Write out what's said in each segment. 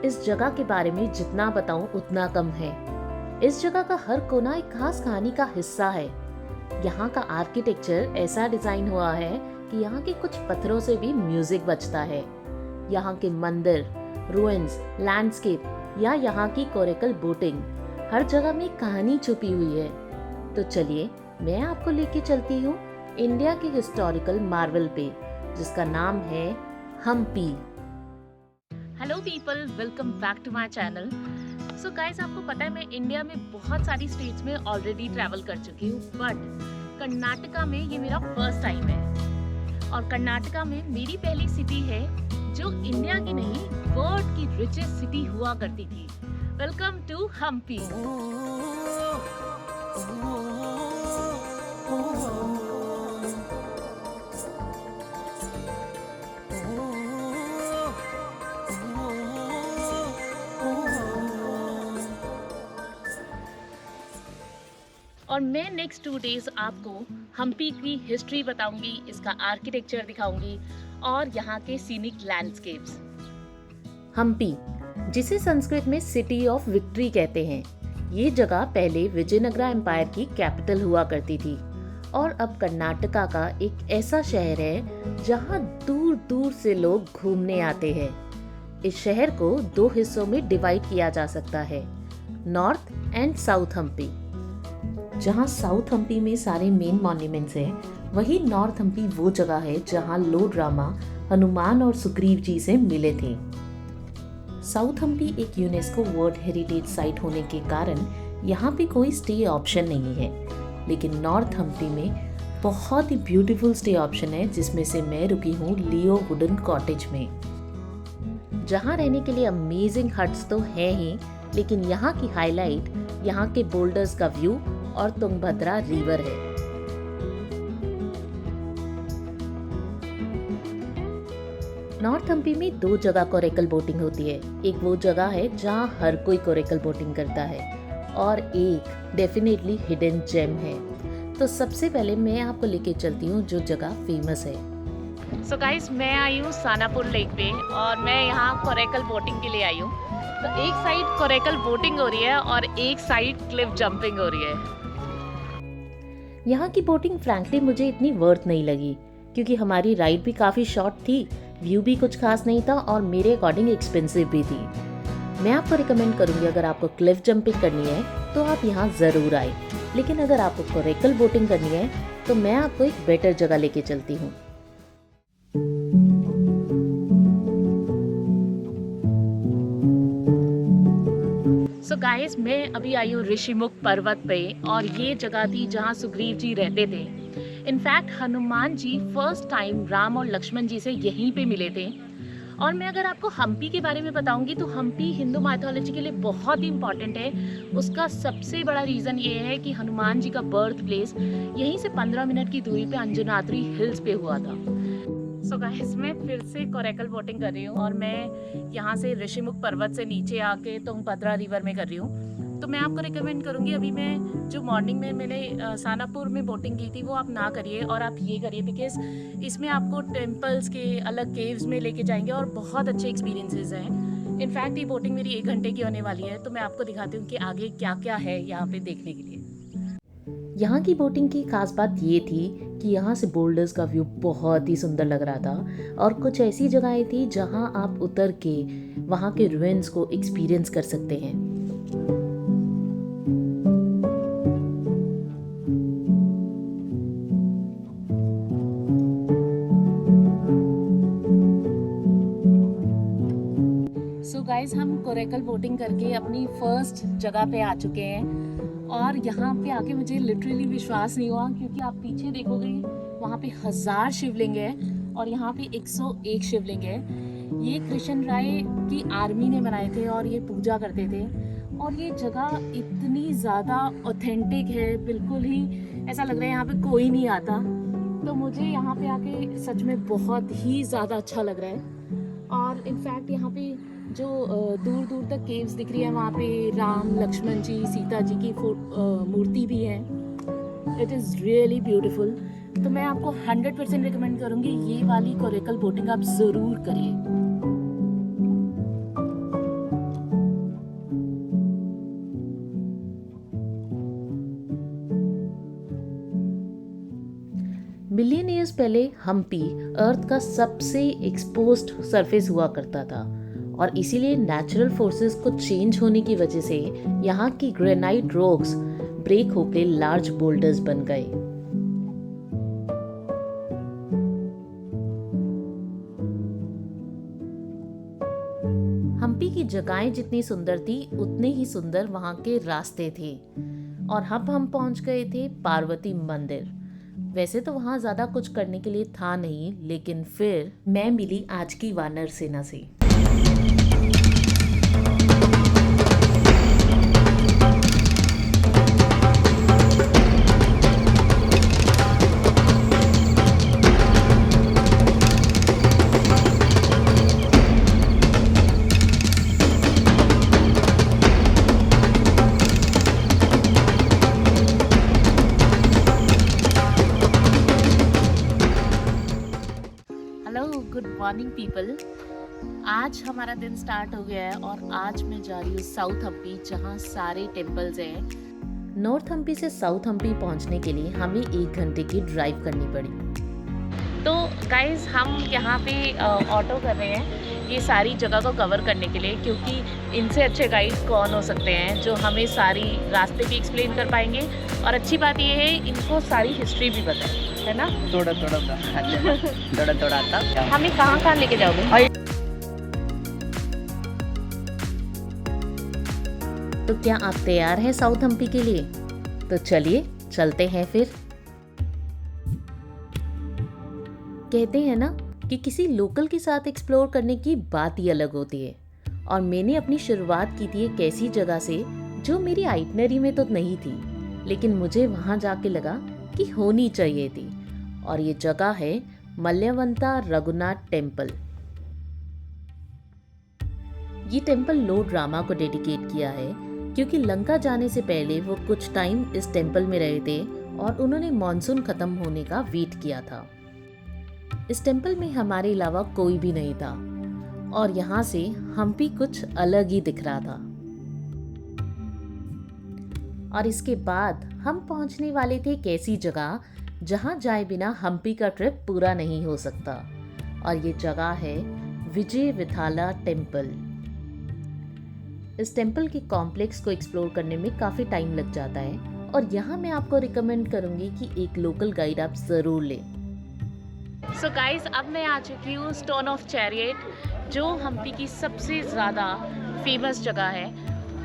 इस जगह के बारे में जितना बताऊं उतना कम है। इस जगह का हर कोना एक खास कहानी का हिस्सा है। यहाँ का आर्किटेक्चर ऐसा डिजाइन हुआ है कि यहाँ के कुछ पत्थरों से भी म्यूजिक बजता है। यहाँ के मंदिर, रुइंस, लैंडस्केप या यहाँ की कोरेकल बोटिंग, हर जगह में कहानी छुपी हुई है। तो चलिए मैं आपको लेके चलती हूँ इंडिया के हिस्टोरिकल मार्वल पे, जिसका नाम है Hampi. Hello people, welcome back to my channel. So guys, आपको पता है मैं इंडिया में बहुत सारी स्टेट्स में ऑलरेडी ट्रैवल कर चुकी हूँ, बट कर्नाटका में ये मेरा फर्स्ट टाइम है। और कर्नाटका में मेरी पहली सिटी है जो इंडिया की नहीं, वर्ल्ड की रिचेस्ट सिटी हुआ करती थी। Welcome to Hampi. और मैं नेक्स्ट 2 डेज आपको हम्पी की हिस्ट्री बताऊंगी, इसका आर्किटेक्चर दिखाऊंगी और यहाँ के सीनिक लैंडस्केप्स। हम्पी, जिसे संस्कृत में सिटी ऑफ विक्ट्री कहते हैं, ये जगह पहले विजयनगरा एम्पायर की कैपिटल हुआ करती थी और अब कर्नाटका का एक ऐसा शहर है जहाँ दूर दूर से लोग घूमने आते हैं। इस शहर को 2 हिस्सों में डिवाइड किया जा सकता है, नॉर्थ एंड साउथ हम्पी। जहाँ साउथ हम्पी में सारे मेन मॉन्यूमेंट्स हैं, वही नॉर्थ हम्पी वो जगह है जहाँ लॉर्ड रामा हनुमान और सुग्रीव जी से मिले थे। साउथ हम्पी एक यूनेस्को वर्ल्ड हेरिटेज साइट होने के कारण यहाँ पे कोई स्टे ऑप्शन नहीं है, लेकिन नॉर्थ हम्पी में बहुत ही ब्यूटीफुल स्टे ऑप्शन है, जिसमें से मैं रुकी हूँ लियो वुडन कॉटेज में, जहाँ रहने के लिए अमेजिंग हट्स तो है ही, लेकिन यहाँ की हाईलाइट यहाँ के बोल्डर्स का व्यू और तुंगभद्रा रिवर है। नॉर्थ हम्पी में 2 जगह कोरेकल बोटिंग होती है। एक वो जगह है जहाँ हर कोई कोरेकल बोटिंग करता है और एक डेफिनेटली हिडन जेम है। तो सबसे पहले मैं आपको लेके चलती हूँ जो जगह फेमस है। सो गाइस, मैं आई हूँ सानापुर लेक पे और मैं यहाँ कोरेकल बोटिंग के लिए आई हूँ। तो एक साइड कोरेकल बोटिंग हो रही है और एक साइड क्लिफ जंपिंग हो रही है। यहाँ की बोटिंग फ्रैंकली मुझे इतनी वर्थ नहीं लगी, क्योंकि हमारी राइड भी काफ़ी शॉर्ट थी, व्यू भी कुछ खास नहीं था और मेरे अकॉर्डिंग एक्सपेंसिव भी थी। मैं आपको रिकमेंड करूँगी, अगर आपको क्लिफ जंपिंग करनी है तो आप यहाँ ज़रूर आए, लेकिन अगर आपको कोरेकल बोटिंग करनी है तो मैं आपको एक बेटर जगह लेके चलती हूँ। सो गाइस, मैं अभी आई हूँ ऋषिमुख पर्वत पे और ये जगह थी जहाँ सुग्रीव जी रहते थे। In fact Hanuman ji first time Ram और लक्ष्मण जी से यहीं पे मिले थे। और मैं अगर आपको हम्पी के बारे में बताऊंगी तो हम्पी हिंदू माइथोलॉजी के लिए बहुत ही इम्पॉर्टेंट है। उसका सबसे बड़ा रीज़न ये है कि हनुमान जी का बर्थ प्लेस यहीं से 15 मिनट की दूरी पे अंजनाद्री हिल्स पे हुआ था। सो गाइस, मैं फिर से कोरेकल बोटिंग कर रही हूँ और मैं यहाँ से ऋषिमुख पर्वत से नीचे आके तुंगभद्रा रिवर में कर रही हूँ। तो मैं आपको रिकमेंड करूँगी, अभी मैं जो मॉर्निंग में मैंने सानापुर में बोटिंग की थी वो आप ना करिए और आप ये करिए, बिकॉज इसमें आपको टेम्पल्स के अलग केव्स में लेके जाएंगे और बहुत अच्छे एक्सपीरियंसेस हैं। इनफैक्ट ये बोटिंग मेरी 1 घंटे की होने वाली है, तो मैं आपको दिखाती हूँ कि आगे क्या क्या है यहाँ पे देखने के लिए। यहाँ की बोटिंग की खास बात ये थी कि यहाँ से बोल्डर्स का व्यू बहुत ही सुंदर लग रहा था और कुछ ऐसी जगहें थी जहाँ आप उतर के वहाँ के रुइंस को एक्सपीरियंस कर सकते हैं। सो गाइस, हम कोरेकल बोटिंग करके अपनी फर्स्ट जगह पे आ चुके हैं और यहाँ पे आके मुझे लिटरली विश्वास नहीं हुआ, क्योंकि आप पीछे देखोगे वहाँ पे 1000 शिवलिंग है और यहाँ पे 101 शिवलिंग है। ये कृष्ण राय की आर्मी ने बनाए थे और ये पूजा करते थे और ये जगह इतनी ज़्यादा ऑथेंटिक है, बिल्कुल ही ऐसा लग रहा है यहाँ पे कोई नहीं आता। तो मुझे यहाँ पे आके सच में बहुत ही ज़्यादा अच्छा लग रहा है। और इनफैक्ट यहाँ पे जो दूर दूर तक केव्स दिख रही है, वहाँ पे राम, लक्ष्मण जी, सीता जी की मूर्ति भी है। It is really beautiful. तो मैं आपको 100% रिकमेंड करूँगी, ये वाली कोरेकल बोटिंग आप ज़रूर करिए। ईयर्स पहले हम्पी अर्थ का सबसे एक्सपोज्ड सरफेस हुआ करता था और इसीलिए नेचुरल फोर्सेस को चेंज होने की वजह से यहाँ की ग्रेनाइट रॉक्स ब्रेक होकर लार्ज बोल्डर्स बन गए। हम्पी की जगहें जितनी सुंदर थी उतने ही सुंदर वहाँ के रास्ते थे और अब हम पहुँच गए थे पार्वती मंदिर। वैसे तो वहाँ ज़्यादा कुछ करने के लिए था नहीं, लेकिन फिर मैं मिली आज की वानर सेना से। Good morning people. आज हमारा दिन स्टार्ट हो गया है और आज मैं जा रही हूँ साउथ हम्पी, जहाँ सारे टेम्पल्स हैं। नॉर्थ हम्पी से साउथ हम्पी पहुँचने के लिए हमें 1 घंटे की ड्राइव करनी पड़ी। तो गाइज हम यहाँ पे ऑटो कर रहे हैं ये सारी जगह को कवर करने के लिए, क्योंकि इनसे अच्छे गाइड कौन हो सकते हैं जो हमें सारी रास्ते भी एक्सप्लेन कर पाएंगे। और अच्छी बात ये है इनको सारी हिस्ट्री भी पता है ना। थोड़ा थोड़ा आता। हमें कहाँ लेके जाओगे? तो क्या आप तैयार हैं साउथ हम्पी के लिए? तो चलिए चलते हैं फिर। कहते हैं ना कि किसी लोकल के साथ एक्सप्लोर करने की बात ही अलग होती है, और मैंने अपनी शुरुआत की थी एक ऐसी जगह से जो मेरी आइटनरी में तो नहीं थी, लेकिन मुझे वहां जाके लगा कि होनी चाहिए थी। और ये जगह है मल्यवंता रघुनाथ टेम्पल। ये टेम्पल लॉर्ड रामा को डेडिकेट किया है, क्योंकि लंका जाने से पहले वो कुछ टाइम इस टेम्पल में रहे थे और उन्होंने मॉनसून खत्म होने का वेट किया था। इस टेम्पल में हमारे अलावा कोई भी नहीं था और यहाँ से हम्पी कुछ अलग ही दिख रहा था। और इसके बाद हम पहुंचने वाले थे एक ऐसी जगह जहां जाए बिना हम्पी का ट्रिप पूरा नहीं हो सकता, और ये जगह है विजय विठाला टेम्पल। इस टेम्पल के कॉम्प्लेक्स को एक्सप्लोर करने में काफी टाइम लग जाता है, और यहाँ मैं आपको रिकमेंड करूंगी कि एक लोकल गाइड आप जरूर लें। सो गाइज, अब मैं आ चुकी हूँ स्टोन ऑफ चैरियट, जो हम्पी की सबसे ज़्यादा फेमस जगह है।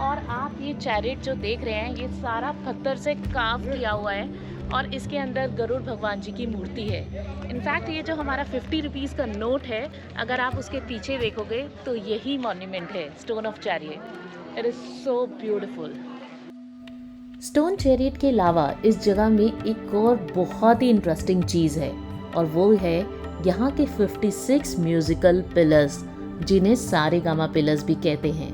और आप ये चैरियट जो देख रहे हैं ये सारा पत्थर से कार्व किया हुआ है और इसके अंदर गरुड़ भगवान जी की मूर्ति है। इनफैक्ट ये जो हमारा 50 रुपीज़ का नोट है, अगर आप उसके पीछे देखोगे तो यही मॉन्यूमेंट है, stone of chariot. It is so beautiful. Stone chariot के अलावा इस जगह में एक और बहुत ही इंटरेस्टिंग चीज़ है, और वो है यहाँ के 56 म्यूजिकल पिलर्स, जिन्हें सारेगामा पिलर्स भी कहते हैं।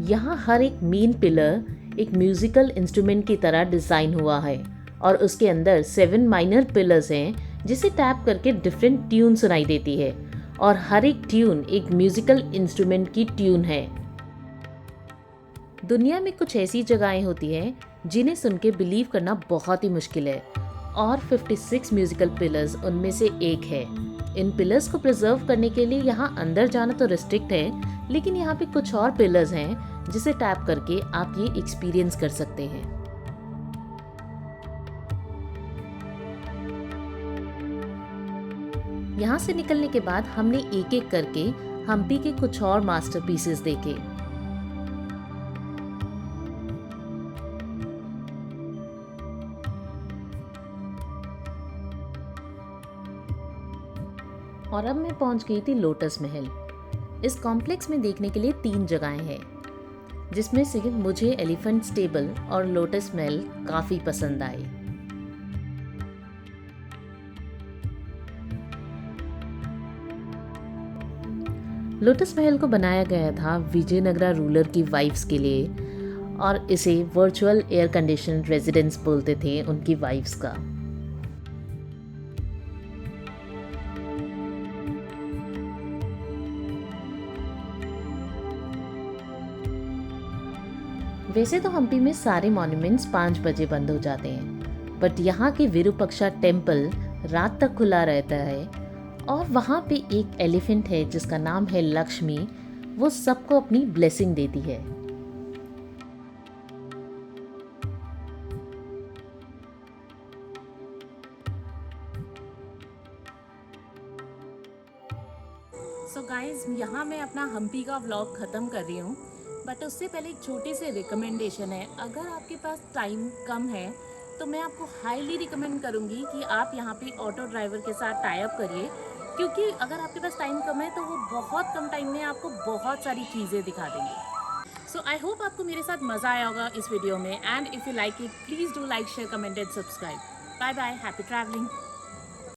यहाँ हर एक मेन पिलर एक म्यूजिकल इंस्ट्रूमेंट की तरह डिज़ाइन हुआ है, और उसके अंदर 7 माइनर पिलर्स हैं जिसे टैप करके डिफरेंट ट्यून सुनाई देती है, और हर एक ट्यून एक म्यूजिकल इंस्ट्रूमेंट की ट्यून है। दुनिया में कुछ ऐसी जगहें होती हैं जिन्हें सुन के बिलीव करना बहुत ही मुश्किल है, और 56 म्यूजिकल पिलर्स उनमें से एक है। इन पिलर्स को प्रिजर्व करने के लिए यहाँ अंदर जाना तो रिस्ट्रिक्ट है, लेकिन यहाँ पे कुछ और पिलर्स हैं जिसे टैप करके आप ये एक्सपीरियंस कर सकते हैं। यहाँ से निकलने के बाद हमने एक एक करके हम्पी के कुछ और मास्टरपीसेस देखे। और अब मैं पहुंच गई थी लोटस महल। इस कॉम्प्लेक्स में देखने के लिए 3 जगहें हैं, जिसमें से मुझे एलिफेंट स्टेबल और लोटस महल काफी पसंद आए। लोटस महल को बनाया गया था विजयनगरा रूलर की वाइफ्स के लिए, और इसे वर्चुअल एयर कंडीशन रेजिडेंस बोलते थे उनकी वाइफ्स का। वैसे तो हम्पी में सारे मॉन्यूमेंट्स 5 बजे बंद हो जाते हैं, बट यहाँ के विरूपक्षा टेम्पल रात तक खुला रहता है और वहाँ पे एक एलिफेंट है जिसका नाम है लक्ष्मी, वो सबको अपनी ब्लेसिंग देती है। सो गाइज, यहाँ मैं अपना हम्पी का व्लॉग ख़त्म कर रही हूँ, बट उससे पहले एक छोटी सी रिकमेंडेशन है। अगर आपके पास टाइम कम है तो मैं आपको हाईली रिकमेंड करूँगी कि आप यहाँ पे ऑटो ड्राइवर के साथ टाई अप करिए, क्योंकि अगर आपके पास टाइम कम है तो वो बहुत कम टाइम में आपको बहुत सारी चीज़ें दिखा देंगे। सो आई होप आपको मेरे साथ मज़ा आया होगा इस वीडियो में, and if you like it please do like, share, comment and subscribe. Bye bye, happy travelling.